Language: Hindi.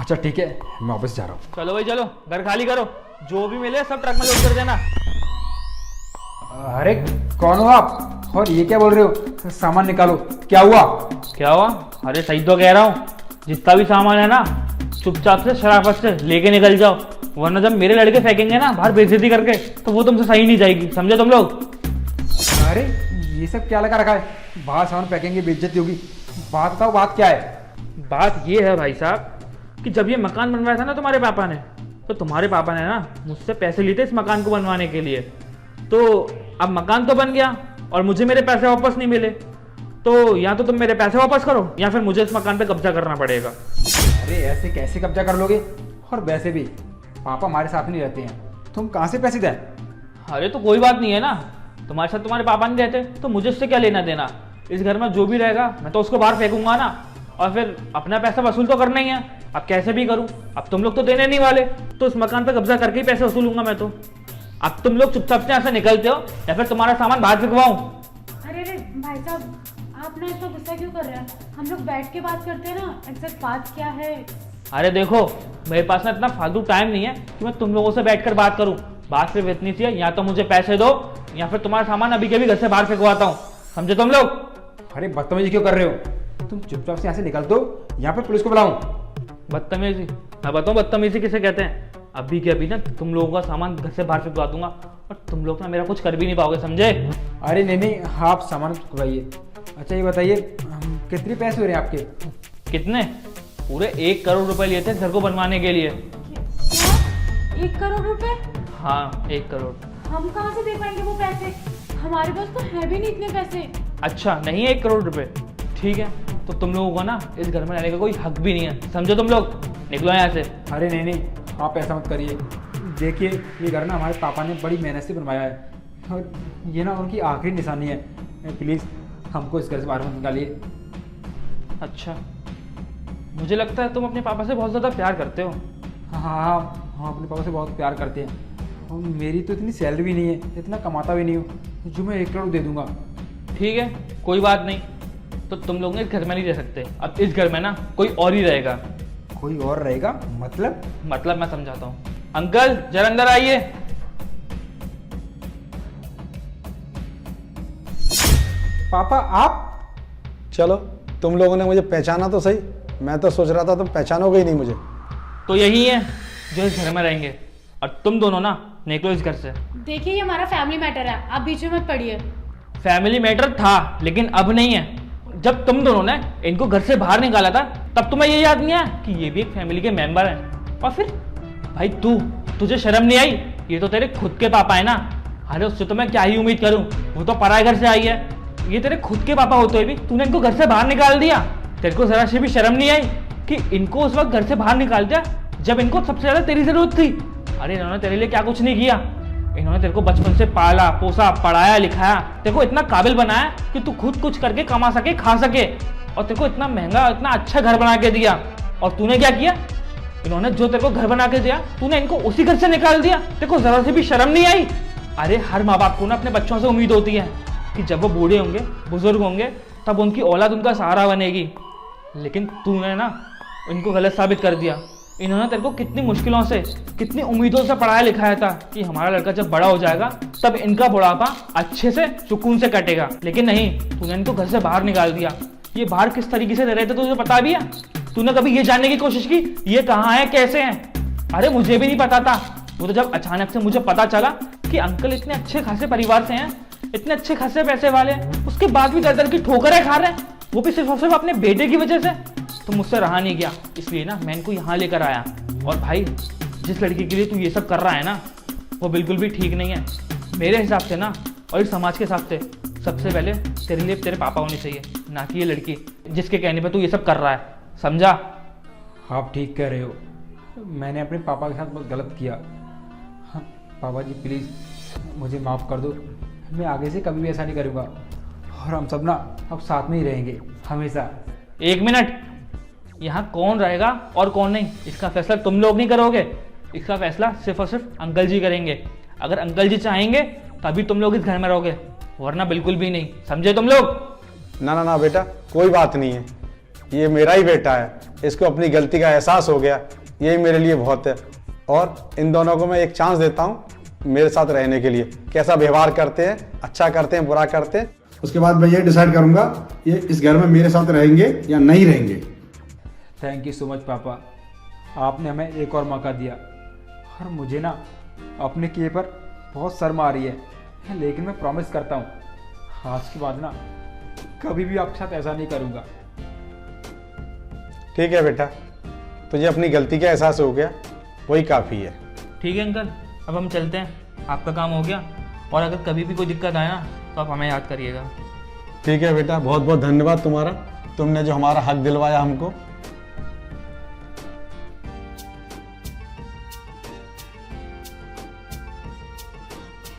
अच्छा ठीक है, मैं ऑफिस जा रहा हूँ। चलो भाई चलो, घर खाली करो, जो भी मिले सब ट्रक में लोड कर देना। अरे कौन हो आप और ये क्या बोल रहे हो? सामान निकालो, क्या हुआ? क्या हुआ? अरे सही तो कह रहा हूँ, जितना भी सामान है ना चुपचाप से शराफत से लेके निकल जाओ, वरना जब मेरे लड़के फेंकेंगे ना बाहर बेइज्जती करके तो वो तुमसे सही नहीं जाएगी, समझे तुम लोग? अरे ये सब क्या लगा रखा है? बाहर सामान फेंकेंगे बेइज्जती होगी। बात बताओ, बात क्या है? बात ये है भाई साहब कि जब ये मकान बनवाया था ना तुम्हारे पापा ने, तो तुम्हारे पापा ने ना मुझसे पैसे लिए थे इस मकान को बनवाने के लिए। तो अब मकान तो बन गया और मुझे मेरे पैसे वापस नहीं मिले, तो या तो तुम मेरे पैसे वापस करो या फिर मुझे इस मकान पे कब्जा करना पड़ेगा। अरे ऐसे कैसे कब्जा कर लोगे? और वैसे भी पापा हमारे साथ नहीं रहते हैं, तुम कहाँ से पैसे दें? अरे तो कोई बात नहीं है ना, तुम्हारे साथ तुम्हारे पापा नहीं रहते तो मुझे इससे क्या लेना देना। इस घर में जो भी रहेगा मैं तो उसको बाहर फेंकूंगा ना, और फिर अपना पैसा वसूल तो करना ही है। अब कैसे भी करूं, अब तुम लोग तो देने नहीं वाले, तो इस मकान पे कब्जा करके ही पैसे वसूलूंगा मैं तो। अब तुम लोग चुपचाप से यहाँ से निकलते हो या फिर तुम्हारा सामान बाहर फेंकवाऊं? अरे अरे भाई साहब, आप ना इतना गुस्सा क्यों कर रहे हैं? हम लोग बैठ के बात करते हैं ना, एग्जैक्ट बात क्या है। अरे देखो, मेरे पास ना इतना फालतू टाइम नहीं है कि मैं तुम लोगों से बैठकर बात करूं। बात सिर्फ इतनी सी है, या तो मुझे पैसे दो या फिर तुम्हारा सामान अभी के भी घर से बाहर फेंकवाता हूँ, समझे तुम लोग? अरे बदतमीजी क्यों कर रहे हो? तुम चुपचाप से यहाँ से निकल दो, यहाँ पे पुलिस को बुलाऊं? बदतमीजी? मैं बताऊँ बदतमीजी किसे कहते हैं? अभी के अभी ना तुम लोगों का सामान घर से बाहर फेंकवा दूंगा और तुम लोग ना मेरा कुछ कर भी नहीं पाओगे, समझे? अरे नहीं नहीं, आप सामान खुलवाइए। अच्छा ये बताइए, कितने पैसे हो रहे हैं आपके? कितने? पूरे 1 करोड़ रुपए लिए थे घर को बनवाने के लिए। क्या? 1 करोड़ रुपए? हाँ 1 करोड़। हम कहाँ से दे पाएंगे वो पैसे? हमारे पास तो है भी नहीं इतने पैसे। अच्छा नहीं है 1 करोड़ रुपए, ठीक है, तो तुम लोगों को ना इस घर में रहने का कोई हक भी नहीं है, समझो तुम लोग? निकलो यहाँ से। अरे नहीं नहीं, आप ऐसा मत करिए। देखिए ये घर ना हमारे पापा ने बड़ी मेहनत से बनवाया है और ये ना उनकी आखिरी निशानी है। प्लीज़ हमको इस घर से बाहर मत निकालिए। अच्छा, मुझे लगता है तुम अपने पापा से बहुत ज़्यादा प्यार करते हो। हाँ हाँ, हम अपने पापा से बहुत प्यार करते हैं और मेरी तो इतनी सैलरी भी नहीं है, इतना कमाता भी नहीं हूँ जो मैं 1 करोड़ दे दूँगा। ठीक है कोई बात नहीं, तो तुम लोग इस घर में नहीं रह सकते। अब इस घर में ना कोई और ही रहेगा। कोई और रहेगा मतलब? मतलब मैं समझाता हूँ। अंकल जरा अंदर आइए। पापा आप? चलो तुम लोगों ने मुझे पहचाना तो सही, मैं तो सोच रहा था तुम पहचानोगे ही नहीं मुझे। तो यही है जो इस घर में रहेंगे और तुम दोनों ना निकलो इस घर से। देखिए ये हमारा फैमिली मैटर है, आप बीच में मत पड़िए। फैमिली मैटर था लेकिन अब नहीं है। जब तुम दोनों ने इनको घर से बाहर निकाला था तब तुम्हें ये याद नहीं आया कि ये भी एक फैमिली के मेंबर हैं? और फिर भाई तुझे शर्म नहीं आई? ये तो तेरे खुद के पापा है ना। अरे उससे तो मैं क्या ही उम्मीद करूं, वो तो पराये घर से आई है। ये तेरे खुद के पापा होते हुए भी तूने इनको घर से बाहर निकाल दिया। तेरे को जरा सी भी शर्म नहीं आई कि इनको उस वक्त घर से बाहर निकाल दिया जब इनको सबसे ज्यादा तेरी जरूरत थी? अरे इन्होंने तेरे लिए क्या कुछ नहीं किया। इन्होंने तेरे को बचपन से पाला पोसा, पढ़ाया लिखाया, तेरे को इतना काबिल बनाया कि तू खुद कुछ करके कमा सके, खा सके, और तेरे को इतना महंगा इतना अच्छा घर बना के दिया। और तूने क्या किया? इन्होंने जो तेरे को घर बना के दिया तूने इनको उसी घर से निकाल दिया। तेरे को जरा सी भी शर्म नहीं आई? अरे हर माँ बाप को ना अपने बच्चों से उम्मीद होती है कि जब वो बूढ़े होंगे, बुजुर्ग होंगे, तब उनकी औलाद उनका सहारा बनेगी। लेकिन तूने ना इनको गलत साबित कर दिया। इन्होंने तेरे को कितनी मुश्किलों से, कितनी उम्मीदों से पढ़ाया लिखाया था कि हमारा लड़का जब बड़ा हो जाएगा तब इनका बुढ़ापा अच्छे से सुकून से कटेगा। लेकिन नहीं, तूने इनको घर से बाहर निकाल दिया। ये बाहर किस तरीके से रह रहे थे तुझे पता भी है? तूने कभी ये जानने की कोशिश की ये कहाँ है, कैसे हैं? अरे मुझे भी नहीं पता था। वो तो जब अचानक से मुझे पता चला कि अंकल इतने अच्छे खासे परिवार से हैं, इतने अच्छे खासे पैसे वाले हैं, उसके बाद भी दर दर की ठोकरें खा रहे हैं, वो भी सिर्फ और सिर्फ अपने बेटे की वजह से, तो मुझसे रहा नहीं गया। इसलिए ना मैं इनको यहाँ लेकर आया। और भाई जिस लड़की के लिए तू ये सब कर रहा है ना, वो बिल्कुल भी ठीक नहीं है मेरे हिसाब से ना, और इस समाज के हिसाब से। सबसे पहले तेरे लिए तेरे पापा होने चाहिए, ना कि ये लड़की जिसके कहने पे तू ये सब कर रहा है, समझा? आप ठीक कह रहे हो, मैंने अपने पापा के साथ बहुत गलत किया। हाँ पापा जी प्लीज़ मुझे माफ़ कर दो, मैं आगे से कभी भी ऐसा नहीं करूँगा और हम सब ना अब साथ में ही रहेंगे हमेशा। 1 मिनट, यहाँ कौन रहेगा और कौन नहीं इसका फैसला तुम लोग नहीं करोगे। इसका फैसला सिर्फ और सिर्फ अंकल जी करेंगे। अगर अंकल जी चाहेंगे तभी तुम लोग इस घर में रहोगे, वरना बिल्कुल भी नहीं, समझे तुम लोग? ना ना ना बेटा, कोई बात नहीं है, ये मेरा ही बेटा है, इसको अपनी गलती का एहसास हो गया, यही मेरे लिए बहुत है। और इन दोनों को मैं एक चांस देता हूँ मेरे साथ रहने के लिए। कैसा व्यवहार करते हैं, अच्छा करते हैं, बुरा करते हैं, उसके बाद मैं ये डिसाइड करूँगा ये इस घर में मेरे साथ रहेंगे या नहीं रहेंगे। थैंक यू सो मच पापा, आपने हमें एक और मौका दिया। और मुझे ना अपने किए पर बहुत शर्म आ रही है, लेकिन मैं प्रॉमिस करता हूँ आज के बाद ना कभी भी आपके साथ ऐसा नहीं करूँगा। ठीक है बेटा, तुझे अपनी गलती का एहसास हो गया, वही काफ़ी है। ठीक है अंकल, अब हम चलते हैं, आपका काम हो गया। और अगर कभी भी कोई दिक्कत आए ना तो आप हमें याद करिएगा। ठीक है बेटा, बहुत बहुत धन्यवाद तुम्हारा, तुमने जो हमारा हक दिलवाया हमको।